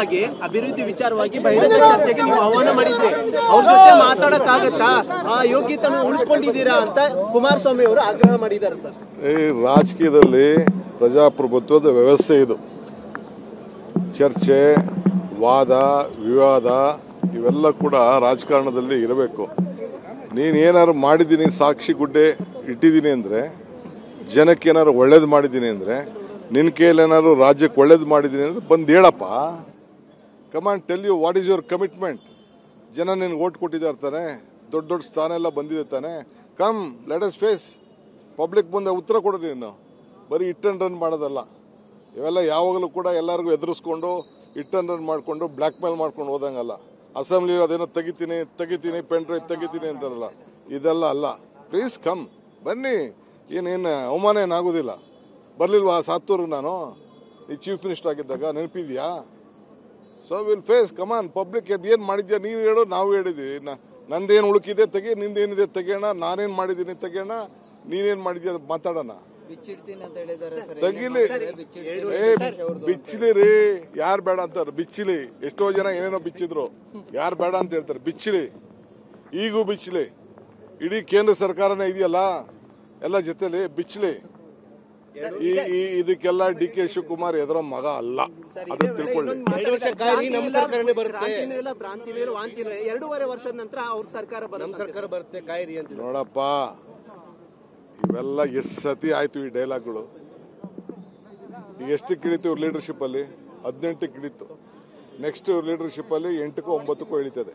ವಿಚಾರವಾಗಿ ಅಭಿವೃದ್ಧಿ ವಿಚಾರವಾಗಿ ಬಹಿರಂಗ ಚರ್ಚೆಗೆ ನೀವು ಆಹ್ವಾನ ಮಾಡಿದ್ರಿ. ಅವ್ರ ಜೊತೆ ಮಾತಾಡಕ್ಕಾಗತ್ತಾ? ಆ ಯೋಗ್ಯತೆಯನ್ನು ಉಳಿಸ್ಕೊಂಡಿದ್ದೀರಾ ಅಂತ ಕುಮಾರಸ್ವಾಮಿ ಅವರು ಆಗ್ರಹ ಮಾಡಿದ್ದಾರೆ ಸರ್. ಈ ರಾಜಕೀಯದಲ್ಲಿ ಪ್ರಜಾಪ್ರಭುತ್ವದ ವ್ಯವಸ್ಥೆ ಇದು. ಚರ್ಚೆ, ವಾದ, ವಿವಾದ ಇವೆಲ್ಲ ಕೂಡ ರಾಜಕಾರಣದಲ್ಲಿ ಇರಬೇಕು. ನೀನೇನಾದ್ರು ಮಾಡಿದ್ದೀನಿ, ಸಾಕ್ಷಿ ಗುಡ್ಡೆ ಇಟ್ಟಿದ್ದೀನಿ ಅಂದರೆ, ಜನಕ್ಕೆ ಏನಾದ್ರು ಒಳ್ಳೇದು ಮಾಡಿದ್ದೀನಿ ಅಂದರೆ, ನಿನ್ನ ಕೈಯಲ್ಲಿ ಏನಾದ್ರು ರಾಜ್ಯಕ್ಕೆ ಒಳ್ಳೇದು ಮಾಡಿದ್ದೀನಿ ಅಂದರೆ ಬಂದು ಹೇಳಪ್ಪ. Command tell you what is your commitment. ಜನ ನಿನ್ಗೆ ಓಟ್ ಕೊಟ್ಟಿದ್ದಾರೆ ತಾನೆ, ದೊಡ್ಡ ದೊಡ್ಡ ಸ್ಥಾನ ಎಲ್ಲ ಬಂದಿದೆ ತಾನೆ. Come let us face. Public ಮುಂದೆ ಉತ್ತರ ಕೊಡು. ನೀನು ಬರೀ ಇಟ್ ಆ್ಯಂಡ್ ರನ್ ಮಾಡೋದಲ್ಲ. ಇವೆಲ್ಲ ಯಾವಾಗಲೂ ಕೂಡ ಎಲ್ಲರಿಗೂ ಎದುರಿಸ್ಕೊಂಡು ಇಟ್ ಆ್ಯಂಡ್ ರನ್ ಮಾಡಿಕೊಂಡು ಬ್ಲ್ಯಾಕ್ ಮೇಲ್ ಮಾಡ್ಕೊಂಡು ಹೋದಂಗಲ್ಲ. ಅಸೆಂಬ್ಲಿ ಅದೇನೋ ತೆಗಿತೀನಿ ಪೆನ್ ಡ್ರೈವ್ ತೆಗಿತೀನಿ ಅಂತಾರಲ್ಲ, ಇದೆಲ್ಲ ಅಲ್ಲ. ಪ್ಲೀಸ್ ಕಮ್, ಬನ್ನಿ. ಏನೇನು ಅವಮಾನ ಏನಾಗೋದಿಲ್ಲ. ಬರಲಿಲ್ವಾ ಸಾತ್ತೂರ್ಗೆ ನಾನು ಈ ಚೀಫ್ ಮಿನಿಸ್ಟರ್ ಆಗಿದ್ದಾಗ, ನೆನಪಿದ್ಯಾ? So will face. Come on public ಏನು ಮಾಡಿದ್ಯಾ ನೀನು ಹೇಳು, ನಾವು ಹೇಳಿದ್ವಿ. ನಂದೇನು ಉಳುಕಿದೆ ತೆಗಿ, ನಿಂದೇನಿದೆ ತೆಗಿಯೋಣ, ನಾನೇನು ಮಾಡಿದ್ದೀನಿ ತೆಗಿಯೋಣ, ನೀನೇನು ಮಾಡಿದ್ಯಾ ಮಾತಾಡೋಣ. ತೆಗಿಲಿ, ಬಿಚ್ಚಲಿ ರೀ. ಯಾರು ಬೇಡ ಅಂತಾರೆ? ಬಿಚ್ಚಲಿ. ಎಷ್ಟೋ ಜನ ಏನೇನೋ ಬಿಚ್ಚಿದ್ರು, ಯಾರು ಬೇಡ ಅಂತ ಹೇಳ್ತಾರೆ. ಬಿಚ್ಚಲಿ, ಈಗೂ ಬಿಚ್ಚಲಿ. ಇಡೀ ಕೇಂದ್ರ ಸರ್ಕಾರನೇ ಇದೆಯಲ್ಲ ಎಲ್ಲ ಜೊತೆಲಿ, ಬಿಚ್ಚಲಿ. ಇದಕ್ಕೆಲ್ಲ ಡಿ ಕೆ ಶಿವಕುಮಾರ್ ಎದುರೋ ಮಗ ಅಲ್ಲ, ಅದನ್ನ ತಿಳ್ಕೊಳ್ಳಿ. 2.5 ವರ್ಷದ ನಂತರ ಅವ್ರ ಸರ್ಕಾರ ಬರುತ್ತೆ. ನೋಡಪ್ಪ, ಇವೆಲ್ಲ ಎಷ್ಟು ಸತಿ ಆಯ್ತು ಈ ಡೈಲಾಗ್ಗಳು. ಈಗ ಎಷ್ಟು ಕಿಳಿತು ಇವ್ರ ಲೀಡರ್ಶಿಪ್ ಅಲ್ಲಿ? 18 ಕಿಳಿತು. ನೆಕ್ಸ್ಟ್ ಇವ್ರ ಲೀಡರ್ಶಿಪ್ ಅಲ್ಲಿ 8 9 ಇಳಿತದೆ.